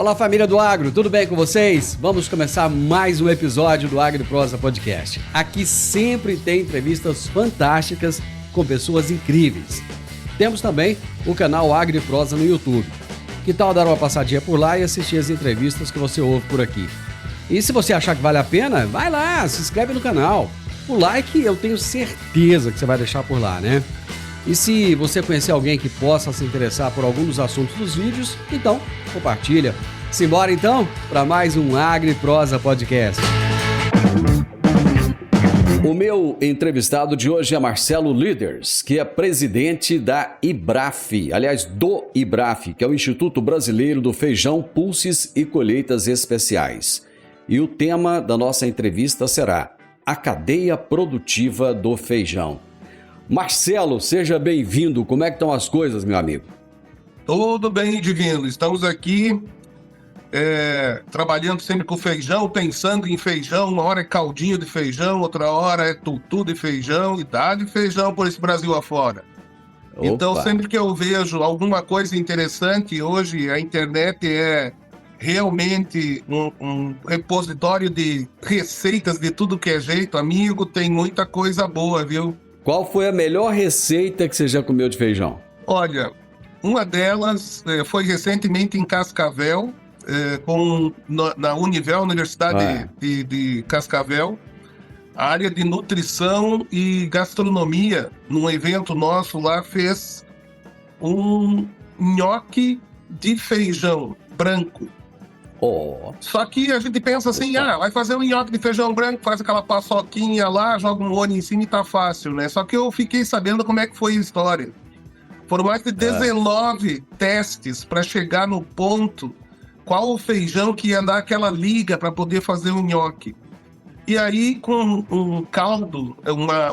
Fala, família do Agro, tudo bem com vocês? Vamos começar mais um episódio do Agro e Prosa Podcast. Aqui sempre tem entrevistas fantásticas com pessoas incríveis. Temos também o canal Agro e Prosa no YouTube. Que tal dar uma passadinha por lá e assistir as entrevistas que você ouve por aqui? E se você achar que vale a pena, vai lá, se inscreve no canal. O like eu tenho certeza que você vai deixar por lá, né? E se você conhecer alguém que possa se interessar por algum dos assuntos dos vídeos, então compartilha. Simbora então para mais um Agro e Prosa Podcast. O meu entrevistado de hoje é Marcelo Liders, que é presidente da IBRAF, aliás, do IBRAF, que é o Instituto Brasileiro do Feijão, Pulses e Colheitas Especiais. E o tema da nossa entrevista será a cadeia produtiva do feijão. Marcelo, seja bem-vindo. Como é que estão as coisas, meu amigo? Tudo bem, Divino. Estamos aqui trabalhando sempre com feijão, pensando em feijão. Uma hora é caldinho de feijão, outra hora é tutu de feijão e dá de feijão por esse Brasil afora. Opa. Então, sempre que eu vejo alguma coisa interessante, hoje a internet é realmente um repositório de receitas de tudo que é jeito. Amigo, tem muita coisa boa, viu? Qual foi a melhor receita que você já comeu de feijão? Olha, uma delas foi recentemente em Cascavel, na Univel, Universidade de Cascavel, a área de nutrição e gastronomia, num evento nosso lá, fez um nhoque de feijão branco. Oh. Só que a gente pensa assim, vai fazer um nhoque de feijão branco, faz aquela paçoquinha lá, joga um molho em cima e tá fácil, né? Só que eu fiquei sabendo como é que foi a história. Foram mais de 19 testes para chegar no ponto qual o feijão que ia dar aquela liga para poder fazer um nhoque. E aí, com um caldo,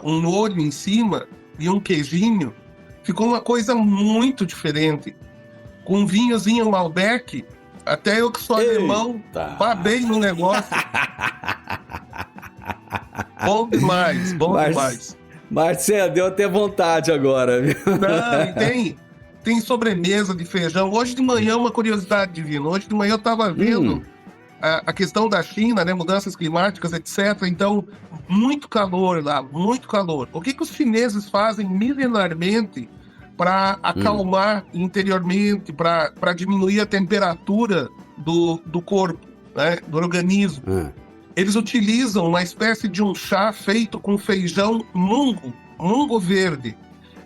um molho em cima e um queijinho, ficou uma coisa muito diferente. Com um vinhozinho Malbec, até eu que sou alemão, babei no negócio. Bom demais, demais. Marcelo, deu até vontade agora, viu? Não, tem sobremesa de feijão. Hoje de manhã, uma curiosidade divina. Hoje de manhã eu estava vendo a questão da China, né? Mudanças climáticas, etc. Então, muito calor lá, muito calor. O que os chineses fazem milenarmente para acalmar interiormente, para diminuir a temperatura do corpo, né, do organismo? Eles utilizam uma espécie de um chá feito com feijão mungo verde.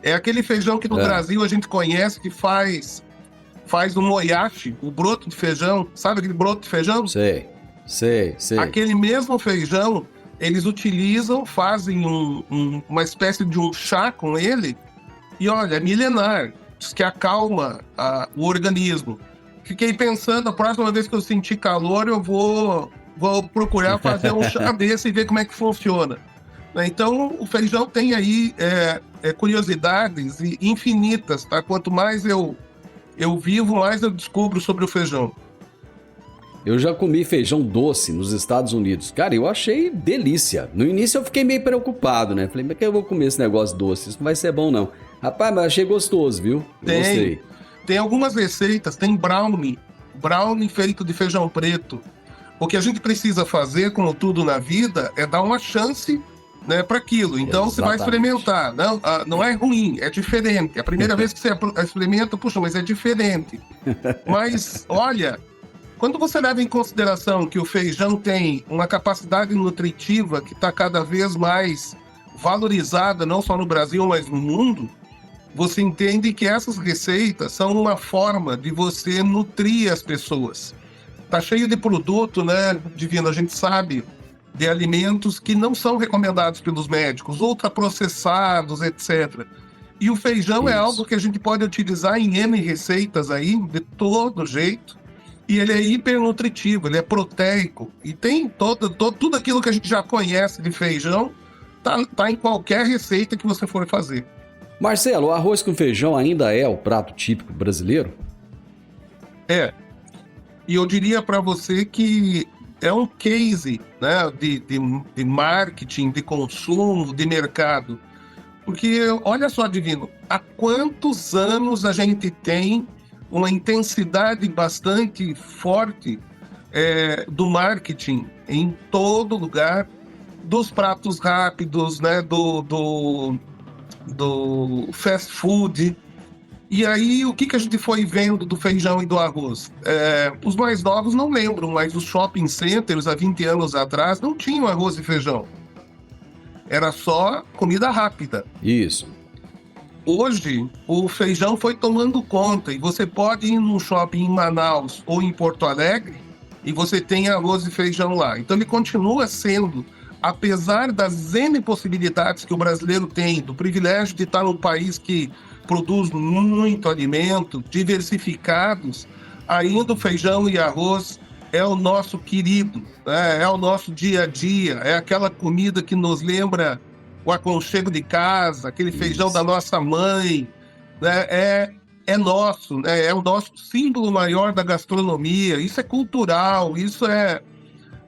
É aquele feijão que no Brasil a gente conhece, que faz o moyashi, o broto de feijão. Sabe aquele broto de feijão? Sei. Aquele mesmo feijão, eles utilizam, fazem uma espécie de um chá com ele. E olha, é milenar, diz que acalma o organismo. Fiquei pensando, a próxima vez que eu sentir calor, eu vou procurar fazer um chá desse e ver como é que funciona. Então, o feijão tem aí curiosidades infinitas, tá? Quanto mais eu vivo, mais eu descubro sobre o feijão. Eu já comi feijão doce nos Estados Unidos. Cara, eu achei delícia. No início eu fiquei meio preocupado, né? Falei, mas que eu vou comer esse negócio doce? Isso não vai ser bom, não. Rapaz, mas achei gostoso, viu? Gostei. Tem algumas receitas, tem brownie feito de feijão preto. O que a gente precisa fazer, como tudo na vida, é dar uma chance, né, para aquilo. Então você vai experimentar. Não é ruim, é diferente. A primeira vez que você experimenta, puxa, mas é diferente. Mas, olha, quando você leva em consideração que o feijão tem uma capacidade nutritiva que está cada vez mais valorizada, não só no Brasil, mas no mundo, você entende que essas receitas são uma forma de você nutrir as pessoas. Tá cheio de produto, né, Divino? A gente sabe de alimentos que não são recomendados pelos médicos, ultraprocessados, etc. E o feijão é algo que a gente pode utilizar em N receitas aí, de todo jeito. E ele é hipernutritivo, ele é proteico. E tem tudo aquilo que a gente já conhece de feijão, tá em qualquer receita que você for fazer. Marcelo, o arroz com feijão ainda é o prato típico brasileiro? É. E eu diria para você que é um case, né, de marketing, de consumo, de mercado. Porque, olha só, Divino, há quantos anos a gente tem uma intensidade bastante forte do marketing em todo lugar, dos pratos rápidos, né, do fast food. E aí, o que a gente foi vendo do feijão e do arroz? Os mais novos não lembram, mas os shopping centers, há 20 anos atrás, não tinham arroz e feijão. Era só comida rápida. Isso. Hoje, o feijão foi tomando conta, e você pode ir num shopping em Manaus ou em Porto Alegre, e você tem arroz e feijão lá. Então, ele continua sendo, apesar das N possibilidades que o brasileiro tem, do privilégio de estar num país que produz muito alimento, diversificados, ainda o feijão e arroz é o nosso querido, né? É o nosso dia a dia, é aquela comida que nos lembra o aconchego de casa, aquele feijão da nossa mãe, né? É nosso, né? É o nosso símbolo maior da gastronomia, isso é cultural,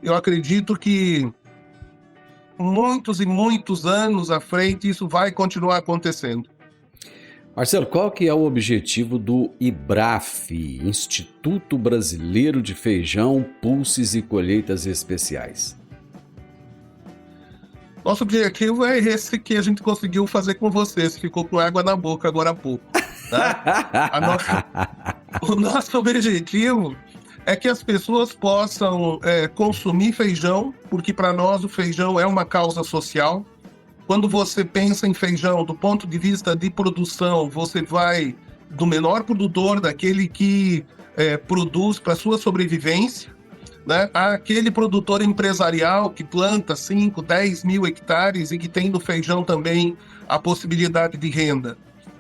eu acredito que muitos e muitos anos à frente isso vai continuar acontecendo. Marcelo, qual que é o objetivo do IBRAF, Instituto Brasileiro de Feijão, Pulses e Colheitas Especiais? Nosso objetivo é esse que a gente conseguiu fazer com vocês, ficou com água na boca agora há pouco. Tá? O nosso objetivo é que as pessoas possam consumir feijão, porque para nós o feijão é uma causa social. Quando você pensa em feijão do ponto de vista de produção, você vai do menor produtor, daquele que produz para sua sobrevivência, né, àquele produtor empresarial que planta 5, 10 mil hectares e que tem no feijão também a possibilidade de renda.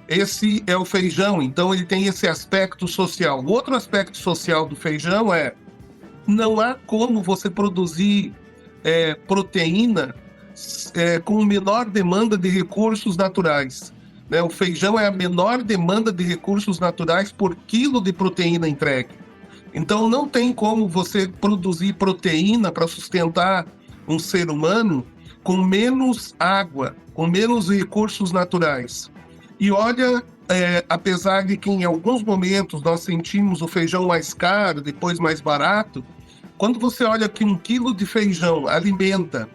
Esse é o feijão, então ele tem esse aspecto social. O outro aspecto social do feijão não há como você produzir proteína com menor demanda de recursos naturais. Né? O feijão é a menor demanda de recursos naturais por quilo de proteína entregue. Então não tem como você produzir proteína para sustentar um ser humano com menos água, com menos recursos naturais. E olha, apesar de que em alguns momentos nós sentimos o feijão mais caro, depois mais barato, quando você olha que 1 quilo de feijão alimenta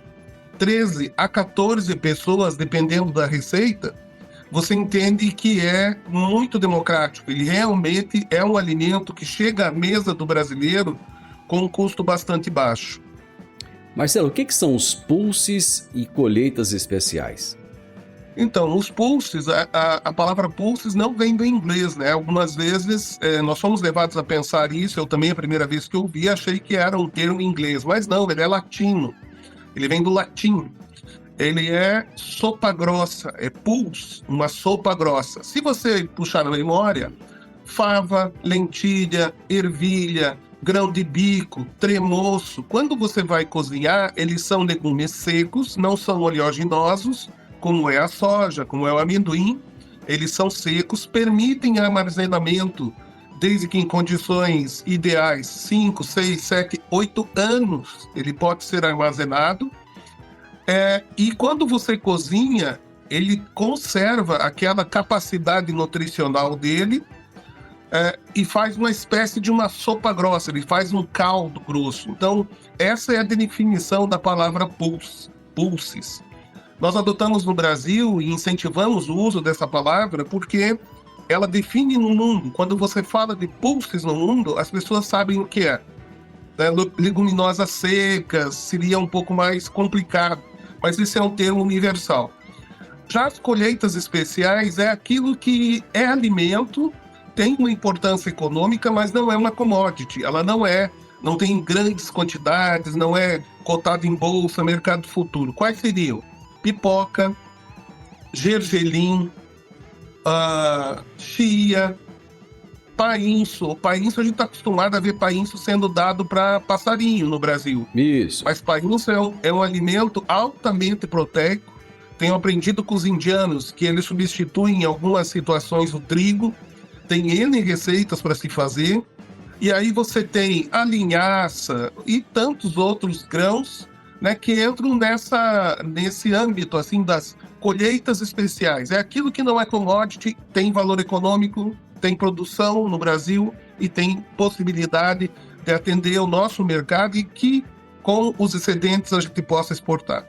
13 a 14 pessoas, dependendo da receita, você entende que é muito democrático. Ele realmente é um alimento que chega à mesa do brasileiro com um custo bastante baixo. Marcelo, o que são os pulses e colheitas especiais? Então, os pulses, a palavra pulses não vem do inglês, né? Algumas vezes nós fomos levados a pensar isso, eu também, a primeira vez que eu vi, achei que era um termo em inglês, mas não, ele é latino. Ele vem do latim. Ele é sopa grossa, é pulse, uma sopa grossa. Se você puxar na memória, fava, lentilha, ervilha, grão de bico, tremoço, quando você vai cozinhar, eles são legumes secos, não são oleaginosos, como é a soja, como é o amendoim. Eles são secos, permitem armazenamento, desde que em condições ideais, 5, 6, 7, 8 anos, ele pode ser armazenado. E quando você cozinha, ele conserva aquela capacidade nutricional dele e faz uma espécie de uma sopa grossa, ele faz um caldo grosso. Então, essa é a definição da palavra pulses. Nós adotamos no Brasil e incentivamos o uso dessa palavra porque ela define no mundo. Quando você fala de pulses no mundo, as pessoas sabem o que é. Leguminosas secas seria um pouco mais complicado, mas esse é um termo universal. Já as colheitas especiais é aquilo que é alimento, tem uma importância econômica, mas não é uma commodity. Ela não tem grandes quantidades, não é cotado em bolsa, mercado futuro. Quais seriam? Pipoca, gergelim, chia, painço. O painço, a gente está acostumado a ver painço sendo dado para passarinho no Brasil. Isso. Mas painço é um alimento altamente proteico. Tenho aprendido com os indianos que eles substituem em algumas situações o trigo. Tem N receitas para se fazer. E aí você tem a linhaça e tantos outros grãos, né, que entram nesse âmbito assim, das colheitas especiais. É aquilo que não é commodity, tem valor econômico, tem produção no Brasil e tem possibilidade de atender o nosso mercado e que com os excedentes a gente possa exportar.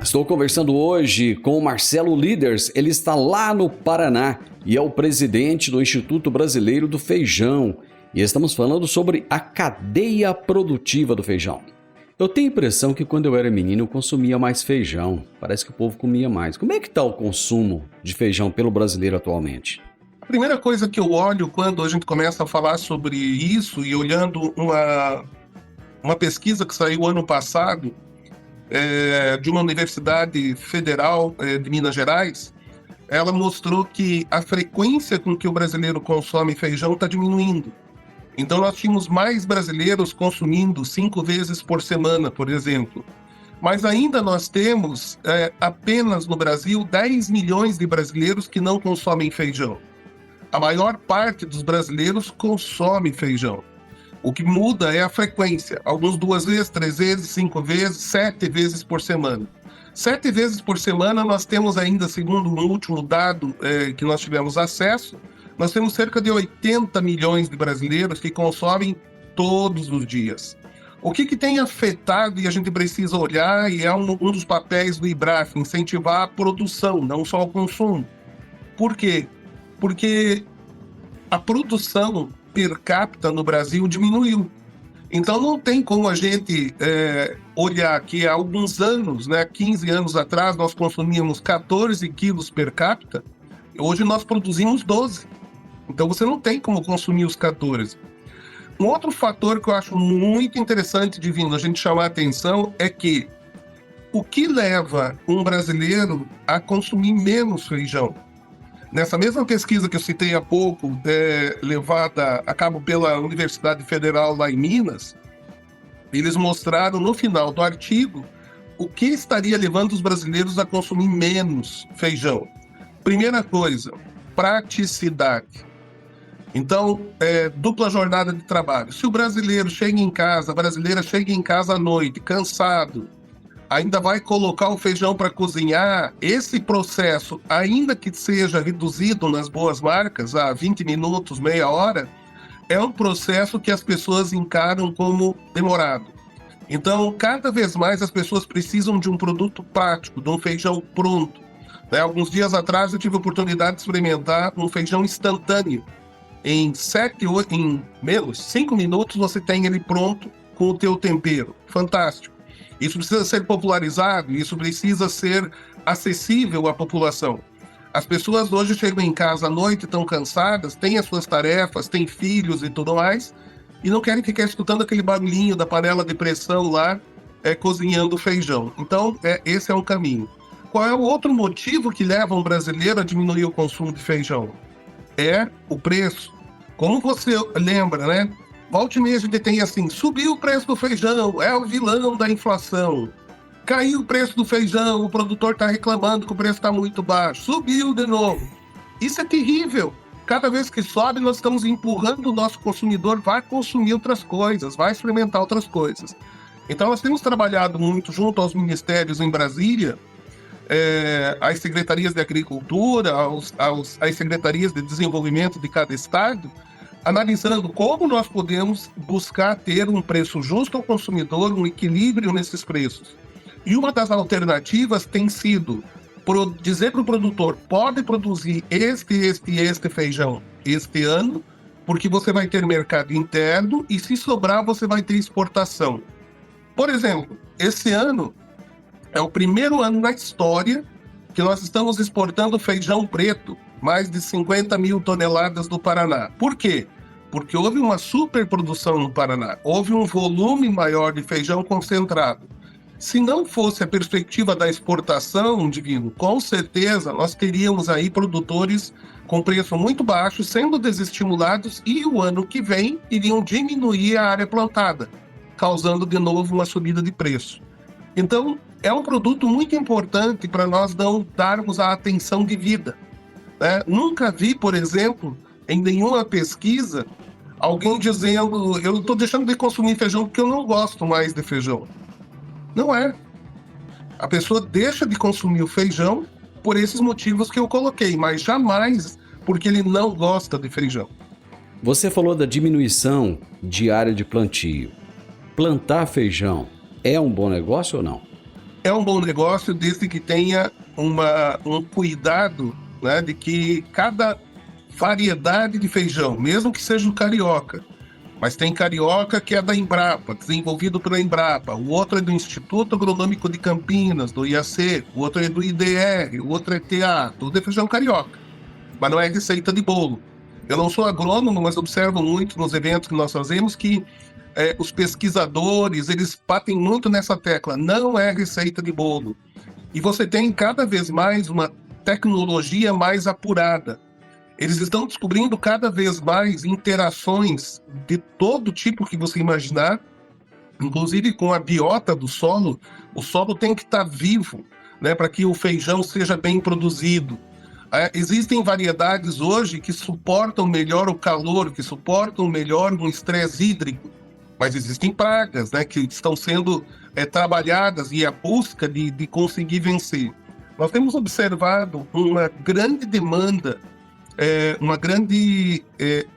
Estou conversando hoje com o Marcelo Líders, ele está lá no Paraná e é o presidente do Instituto Brasileiro do Feijão. E estamos falando sobre a cadeia produtiva do feijão. Eu tenho a impressão que quando eu era menino eu consumia mais feijão. Parece que o povo comia mais. Como é que está o consumo de feijão pelo brasileiro atualmente? A primeira coisa que eu olho quando a gente começa a falar sobre isso e olhando uma pesquisa que saiu ano passado de uma universidade federal de Minas Gerais, ela mostrou que a frequência com que o brasileiro consome feijão está diminuindo. Então nós tínhamos mais brasileiros consumindo 5 vezes por semana, por exemplo. Mas ainda nós temos apenas no Brasil 10 milhões de brasileiros que não consomem feijão. A maior parte dos brasileiros consome feijão. O que muda é a frequência. Alguns 2 vezes, 3 vezes, 5 vezes, 7 vezes por semana. 7 vezes por semana nós temos ainda, segundo o último dado que nós tivemos acesso, nós temos cerca de 80 milhões de brasileiros que consomem todos os dias. O que tem afetado, e a gente precisa olhar, e é um dos papéis do IBRAF, incentivar a produção, não só o consumo. Por quê? Porque a produção per capita no Brasil diminuiu. Então não tem como a gente olhar que há alguns anos, 15 anos atrás, nós consumíamos 14 quilos per capita, hoje nós produzimos 12. Então você não tem como consumir os 14. Um outro fator que eu acho muito interessante, Divino, a gente chamar a atenção é que o que leva um brasileiro a consumir menos feijão? Nessa mesma pesquisa que eu citei há pouco, levada a cabo pela Universidade Federal lá em Minas, eles mostraram no final do artigo o que estaria levando os brasileiros a consumir menos feijão. Primeira coisa, praticidade. Então, dupla jornada de trabalho. Se o brasileiro chega em casa, a brasileira chega em casa à noite, cansado, ainda vai colocar o feijão para cozinhar, esse processo, ainda que seja reduzido nas boas marcas, a 20 minutos, meia hora, é um processo que as pessoas encaram como demorado. Então, cada vez mais as pessoas precisam de um produto prático, de um feijão pronto. Alguns dias atrás eu tive a oportunidade de experimentar um feijão instantâneo. Em 5 minutos você tem ele pronto com o teu tempero. Fantástico. Isso precisa ser popularizado, isso precisa ser acessível à população. As pessoas hoje chegam em casa à noite, estão cansadas, têm as suas tarefas, têm filhos e tudo mais, e não querem ficar escutando aquele barulhinho da panela de pressão lá, cozinhando feijão. Então, esse é um caminho. Qual é o outro motivo que leva um brasileiro a diminuir o consumo de feijão? É o preço. Como você lembra, Volta e meia a gente tem assim, subiu o preço do feijão, é o vilão da inflação. Caiu o preço do feijão, o produtor está reclamando que o preço está muito baixo. Subiu de novo. Isso é terrível. Cada vez que sobe, nós estamos empurrando o nosso consumidor, vai consumir outras coisas, vai experimentar outras coisas. Então nós temos trabalhado muito junto aos ministérios em Brasília, às secretarias de agricultura, às secretarias de desenvolvimento de cada estado, analisando como nós podemos buscar ter um preço justo ao consumidor, um equilíbrio nesses preços. E uma das alternativas tem sido dizer para o produtor, pode produzir este feijão este ano, porque você vai ter mercado interno e se sobrar você vai ter exportação. Por exemplo, esse ano é o primeiro ano na história que nós estamos exportando feijão preto, mais de 50 mil toneladas do Paraná. Por quê? Porque houve uma superprodução no Paraná, houve um volume maior de feijão concentrado. Se não fosse a perspectiva da exportação, Divino, com certeza nós teríamos aí produtores com preço muito baixo sendo desestimulados e o ano que vem iriam diminuir a área plantada, causando de novo uma subida de preço. Então, é um produto muito importante para nós não darmos a atenção devida. Nunca vi, por exemplo, em nenhuma pesquisa alguém dizendo, eu estou deixando de consumir feijão porque eu não gosto mais de feijão. Não é. A pessoa deixa de consumir o feijão por esses motivos que eu coloquei, mas jamais porque ele não gosta de feijão. Você falou da diminuição de área de plantio. Plantar feijão é um bom negócio ou não? É um bom negócio desde que tenha um cuidado, né, de que cada variedade de feijão, mesmo que seja o carioca, mas tem carioca que é da Embrapa, desenvolvido pela Embrapa, o outro é do Instituto Agronômico de Campinas, do IAC, o outro é do IDR, o outro é TA, tudo é feijão carioca, mas não é receita de bolo. Eu não sou agrônomo, mas observo muito nos eventos que nós fazemos que os pesquisadores, eles batem muito nessa tecla, não é receita de bolo. E você tem cada vez mais uma tecnologia mais apurada. Eles estão descobrindo cada vez mais interações de todo tipo que você imaginar, inclusive com a biota do solo. O solo tem que estar vivo, né, para que o feijão seja bem produzido. Existem variedades hoje que suportam melhor o calor, que suportam melhor um estresse hídrico, mas existem pragas, né, que estão sendo trabalhadas e a busca de conseguir vencer. Nós temos observado uma grande demanda, uma grande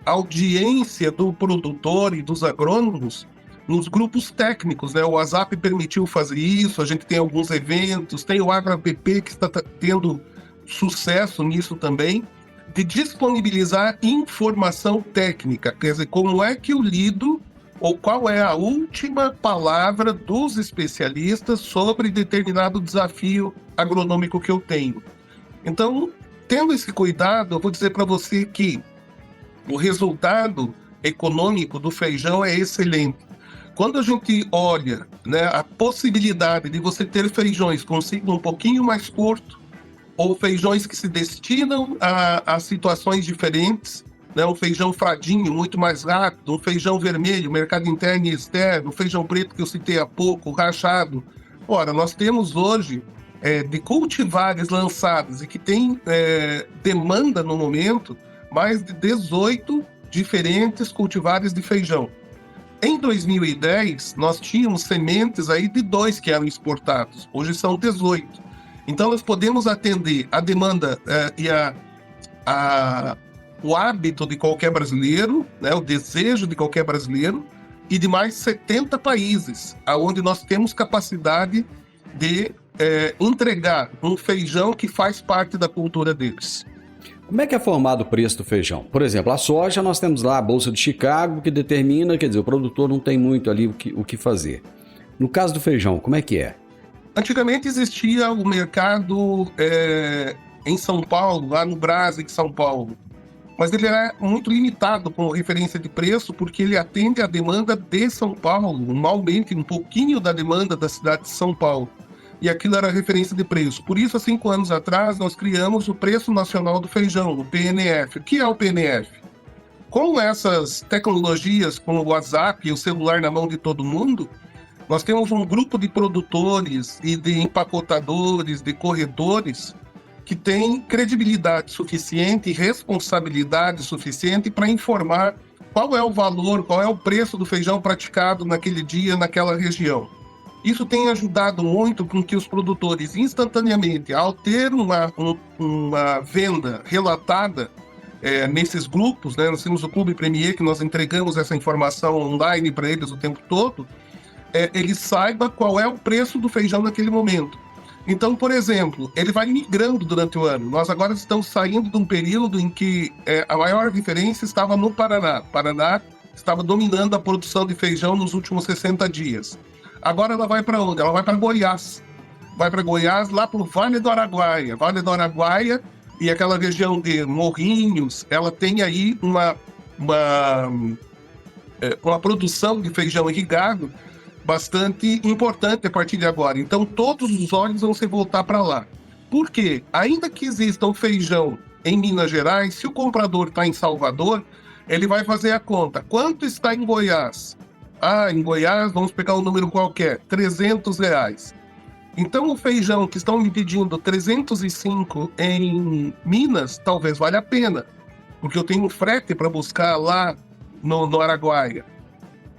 audiência do produtor e dos agrônomos nos grupos técnicos, né? O WhatsApp permitiu fazer isso, a gente tem alguns eventos, tem o AgroApp que está tendo sucesso nisso também, de disponibilizar informação técnica, quer dizer, como é que eu lido ou qual é a última palavra dos especialistas sobre determinado desafio agronômico que eu tenho. Então, tendo esse cuidado, eu vou dizer para você que o resultado econômico do feijão é excelente. Quando a gente olha, né, a possibilidade de você ter feijões com ciclo um pouquinho mais curto, ou feijões que se destinam a situações diferentes, né? Um feijão fradinho, muito mais rápido, um feijão vermelho, mercado interno e externo, o feijão preto que eu citei há pouco, rachado. Ora, nós temos hoje, de cultivares lançados e que tem demanda no momento, mais de 18 diferentes cultivares de feijão. Em 2010, nós tínhamos sementes aí de 2 que eram exportados, hoje são 18. Então, nós podemos atender a demanda e o hábito de qualquer brasileiro, né, o desejo de qualquer brasileiro, e de mais 70 países, onde nós temos capacidade de entregar um feijão que faz parte da cultura deles. Como é que é formado o preço do feijão? Por exemplo, a soja, nós temos lá a Bolsa de Chicago, que determina, quer dizer, o produtor não tem muito ali o que fazer. No caso do feijão, como é que é? Antigamente existia o mercado em São Paulo, lá no Brás, em São Paulo. Mas ele era muito limitado com referência de preço, porque ele atende à demanda de São Paulo, normalmente um pouquinho da demanda da cidade de São Paulo. E aquilo era referência de preço. Por isso, há 5 anos atrás, nós criamos o Preço Nacional do Feijão, o PNF. O que é o PNF? Com essas tecnologias, com o WhatsApp e o celular na mão de todo mundo, nós temos um grupo de produtores e de empacotadores, de corretores, que tem credibilidade suficiente e responsabilidade suficiente para informar qual é o valor, qual é o preço do feijão praticado naquele dia, naquela região. Isso tem ajudado muito com que os produtores, instantaneamente, ao ter uma venda relatada nesses grupos, né, nós temos o Clube Premier, que nós entregamos essa informação online para eles o tempo todo, ele saiba qual é o preço do feijão naquele momento. Então, por exemplo, ele vai migrando durante o ano. Nós agora estamos saindo de um período em que a maior diferença estava no Paraná. O Paraná estava dominando a produção de feijão nos últimos 60 dias. Agora ela vai para onde? Ela vai para Goiás. Vai para Goiás, lá para o Vale do Araguaia. Vale do Araguaia e aquela região de Morrinhos, ela tem aí uma produção de feijão irrigado bastante importante a partir de agora. Então, todos os olhos vão se voltar para lá. Por quê? Ainda que exista um feijão em Minas Gerais, se o comprador está em Salvador, ele vai fazer a conta. Quanto está em Goiás? Em Goiás, vamos pegar um número qualquer, R$300. Então, o feijão que estão me pedindo 305 em Minas, talvez valha a pena. porque eu tenho um frete para buscar lá no Araguaia.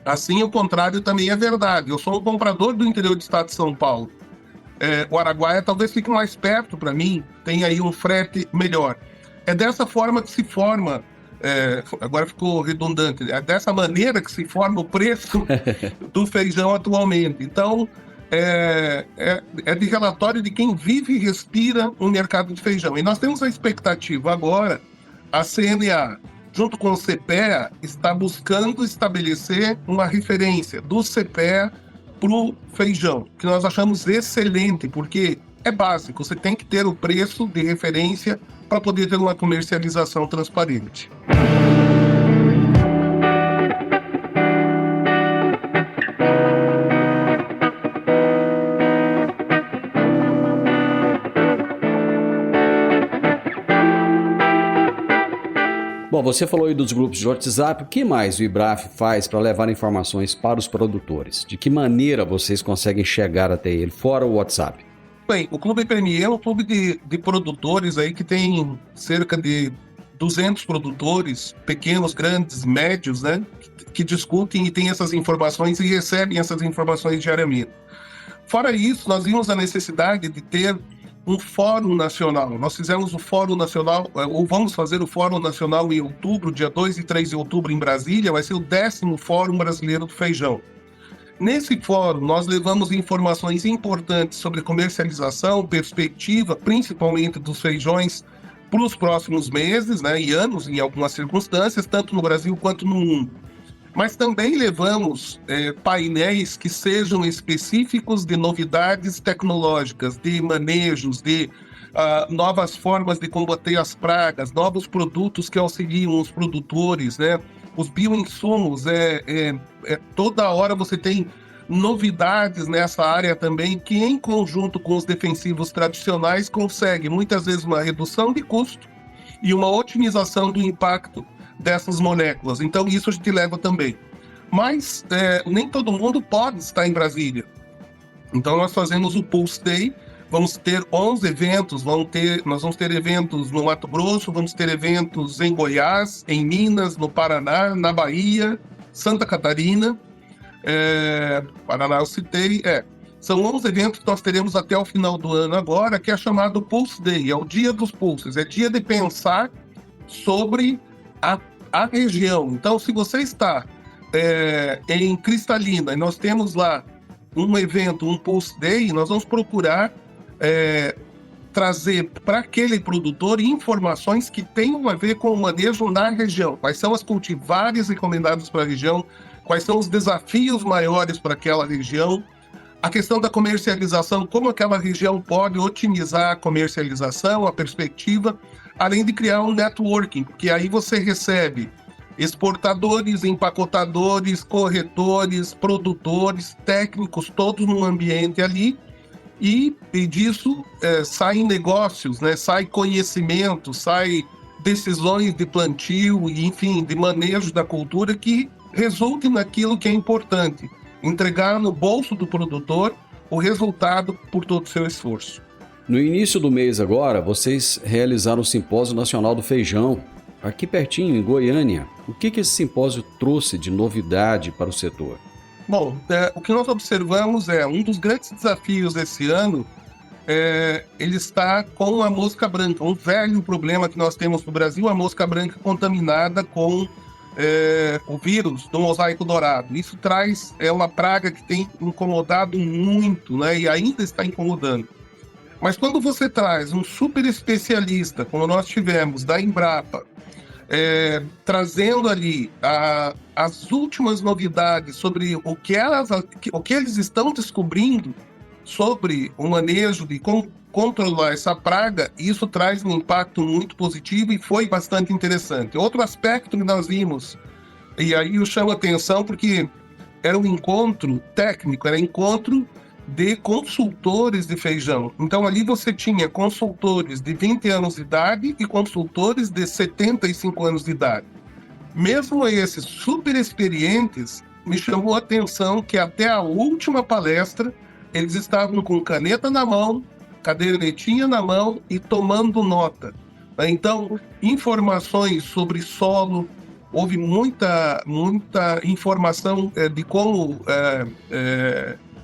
Assim, o contrário também é verdade. Eu sou um comprador do interior do estado de São Paulo. O Araguaia talvez fique mais perto para mim, tem aí um frete melhor. É dessa forma que se forma, agora ficou redundante, é dessa maneira que se forma o preço do feijão atualmente. Então, é de relatório de quem vive e respira o mercado de feijão. E nós temos a expectativa agora, a CNA, junto com o CPEA, está buscando estabelecer uma referência do CPEA para o feijão, que nós achamos excelente, porque é básico, você tem que ter o preço de referência para poder ter uma comercialização transparente. Bom, você falou aí dos grupos de WhatsApp. O que mais o IBRAF faz para levar informações para os produtores? De que maneira vocês conseguem chegar até ele, fora o WhatsApp? Bem, o Clube PME é um clube de produtores aí que tem cerca de 200 produtores, pequenos, grandes, médios, né? Que discutem e têm essas informações e recebem essas informações diariamente. Fora isso, nós vimos a necessidade de ter um fórum nacional. Nós fizemos o fórum nacional, ou vamos fazer o fórum nacional em outubro, dia 2 e 3 de outubro em Brasília, vai ser o 10º Fórum Brasileiro do Feijão. Nesse fórum, nós levamos informações importantes sobre comercialização, perspectiva, principalmente dos feijões, para os próximos meses, né, e anos, em algumas circunstâncias, tanto no Brasil quanto no mundo. Mas também levamos painéis que sejam específicos de novidades tecnológicas, de manejos, de novas formas de combater as pragas, novos produtos que auxiliam os produtores, né? Os bioinsumos, toda hora você tem novidades nessa área também, que em conjunto com os defensivos tradicionais consegue muitas vezes uma redução de custo e uma otimização do impacto dessas moléculas. Então isso a gente leva também. Mas nem todo mundo pode estar em Brasília. Então nós fazemos o Pulse Day, vamos ter 11 eventos, nós vamos ter eventos no Mato Grosso, vamos ter eventos em Goiás, em Minas, no Paraná, na Bahia, Santa Catarina, Paraná eu citei, são 11 eventos que nós teremos até o final do ano agora, que é chamado Pulse Day, é o dia dos pulses, é dia de pensar sobre a região. Então, se você está em Cristalina e nós temos lá um evento, um Pulse Day, nós vamos procurar trazer para aquele produtor informações que tenham a ver com o manejo na região. Quais são as cultivares recomendadas para a região, quais são os desafios maiores para aquela região, a questão da comercialização, como aquela região pode otimizar a comercialização, a perspectiva, além de criar um networking, porque aí você recebe exportadores, empacotadores, corretores, produtores, técnicos, todos num ambiente ali, e disso saem negócios, né? Sai conhecimento, sai decisões de plantio, e, enfim, de manejo da cultura que resultem naquilo que é importante, entregar no bolso do produtor o resultado por todo o seu esforço. No início do mês agora, vocês realizaram o Simpósio Nacional do Feijão, aqui pertinho, em Goiânia. O que esse simpósio trouxe de novidade para o setor? Bom, o que nós observamos um dos grandes desafios desse ano, ele está com a mosca branca, um velho problema que nós temos no Brasil, a mosca branca contaminada com o vírus do mosaico dourado. Isso uma praga que tem incomodado muito, né, e ainda está incomodando. Mas quando você traz um super especialista, como nós tivemos, da Embrapa, trazendo ali as últimas novidades sobre o que eles estão descobrindo sobre o manejo de como controlar essa praga, isso traz um impacto muito positivo e foi bastante interessante. Outro aspecto que nós vimos, e aí eu chamo a atenção porque era um encontro técnico, era encontro de consultores de feijão. Então ali você tinha consultores de 20 anos de idade e consultores de 75 anos de idade. Mesmo esses super experientes, me chamou a atenção que até a última palestra eles estavam com caneta na mão, cadernetinha na mão e tomando nota. Então, informações sobre solo, houve muita informação de como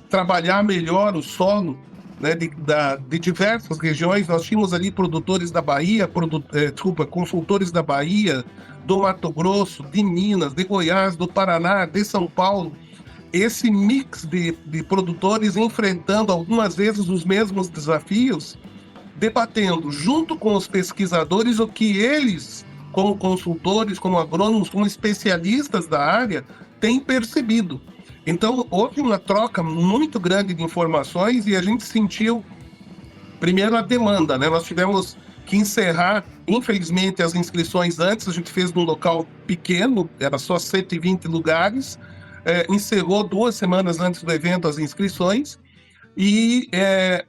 trabalhar melhor o solo, né, de diversas regiões. Nós tínhamos ali produtores da Bahia, consultores da Bahia, do Mato Grosso, de Minas, de Goiás, do Paraná, de São Paulo. Esse mix de produtores enfrentando algumas vezes os mesmos desafios, debatendo junto com os pesquisadores o que eles, como consultores, como agrônomos, como especialistas da área, têm percebido. Então, houve uma troca muito grande de informações e a gente sentiu, primeiro, a demanda, né? Nós tivemos que encerrar, infelizmente, as inscrições antes. A gente fez num local pequeno, era só 120 lugares, encerrou 2 semanas antes do evento as inscrições. E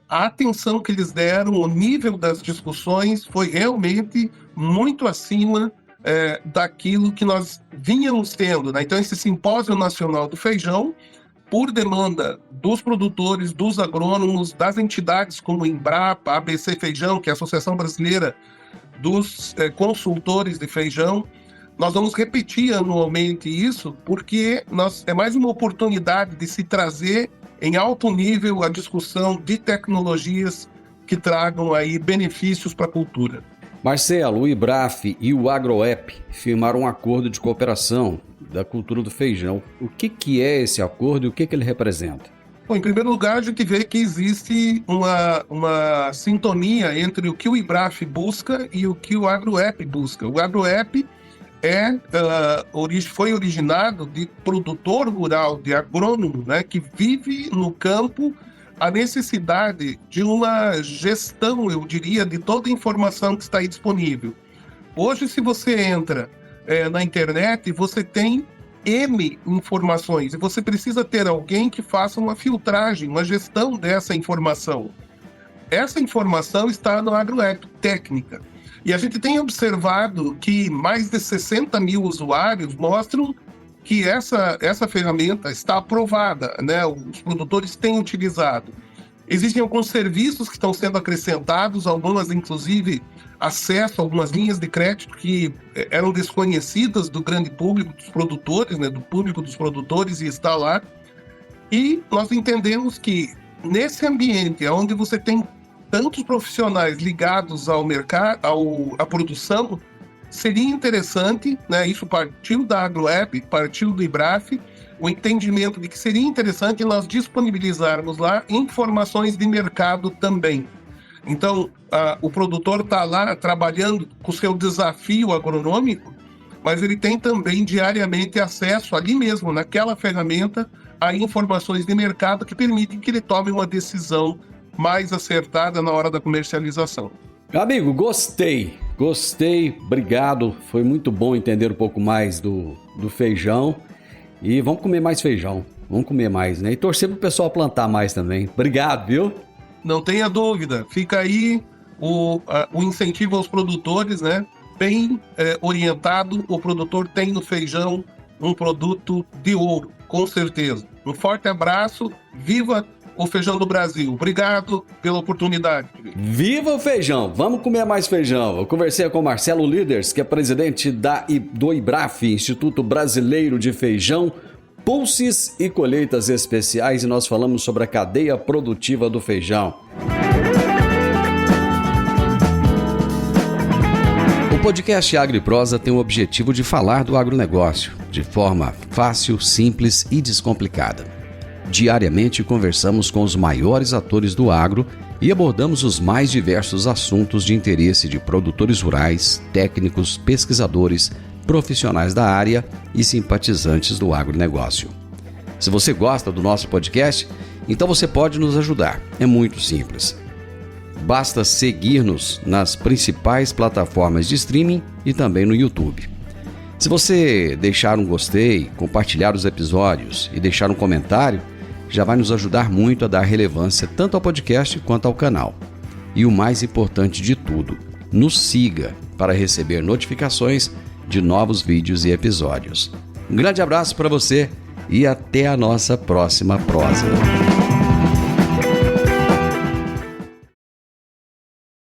a atenção que eles deram, o nível das discussões foi realmente muito acima daquilo que nós vínhamos tendo, né? Então, esse Simpósio Nacional do Feijão, por demanda dos produtores, dos agrônomos, das entidades como Embrapa, ABC Feijão, que é a Associação Brasileira dos Consultores de Feijão, nós vamos repetir anualmente isso, porque é mais uma oportunidade de se trazer em alto nível a discussão de tecnologias que tragam aí benefícios para a cultura. Marcelo, o IBRAF e o AgroApp firmaram um acordo de cooperação da cultura do feijão. O que é esse acordo e o que ele representa? Bom, em primeiro lugar, a gente vê que existe uma sintonia entre o que o IBRAF busca e o que o AgroApp busca. O AgroApp foi originado de produtor rural, de agrônomo, né, que vive no campo a necessidade de uma gestão, eu diria, de toda a informação que está aí disponível. Hoje, se você entra na internet, você tem N informações e você precisa ter alguém que faça uma filtragem, uma gestão dessa informação. Essa informação está no AgroApp técnica. E a gente tem observado que mais de 60 mil usuários mostram que essa ferramenta está aprovada, né? Os produtores têm utilizado. Existem alguns serviços que estão sendo acrescentados, algumas, inclusive, acesso a algumas linhas de crédito que eram desconhecidas do grande público dos produtores, né? Do público dos produtores, e está lá. E nós entendemos que nesse ambiente onde você tem tantos profissionais ligados ao mercado, à produção, seria interessante, né, isso partiu da AgroApp, partiu do IBRAF, o entendimento de que seria interessante nós disponibilizarmos lá informações de mercado também. Então, o produtor está lá trabalhando com o seu desafio agronômico, mas ele tem também diariamente acesso ali mesmo, naquela ferramenta, a informações de mercado que permitem que ele tome uma decisão mais acertada na hora da comercialização. Amigo, gostei, obrigado, foi muito bom entender um pouco mais do feijão e vamos comer mais feijão, vamos comer mais, né? E torcer pro pessoal plantar mais também. Obrigado, viu? Não tenha dúvida, fica aí o incentivo aos produtores, né? Bem orientado, o produtor tem no feijão um produto de ouro, com certeza. Um forte abraço, viva o feijão do Brasil. Obrigado pela oportunidade. Viva o feijão! Vamos comer mais feijão. Eu conversei com o Marcelo Liders, que é presidente do IBRAF, Instituto Brasileiro de Feijão, Pulses e Colheitas Especiais, e nós falamos sobre a cadeia produtiva do feijão. O podcast Agro e Prosa tem o objetivo de falar do agronegócio de forma fácil, simples e descomplicada. Diariamente conversamos com os maiores atores do agro e abordamos os mais diversos assuntos de interesse de produtores rurais, técnicos, pesquisadores, profissionais da área e simpatizantes do agronegócio. Se você gosta do nosso podcast, então você pode nos ajudar. É muito simples. Basta seguir-nos nas principais plataformas de streaming e também no YouTube. Se você deixar um gostei, compartilhar os episódios e deixar um comentário, já vai nos ajudar muito a dar relevância tanto ao podcast quanto ao canal. E o mais importante de tudo, nos siga para receber notificações de novos vídeos e episódios. Um grande abraço para você e até a nossa próxima prosa.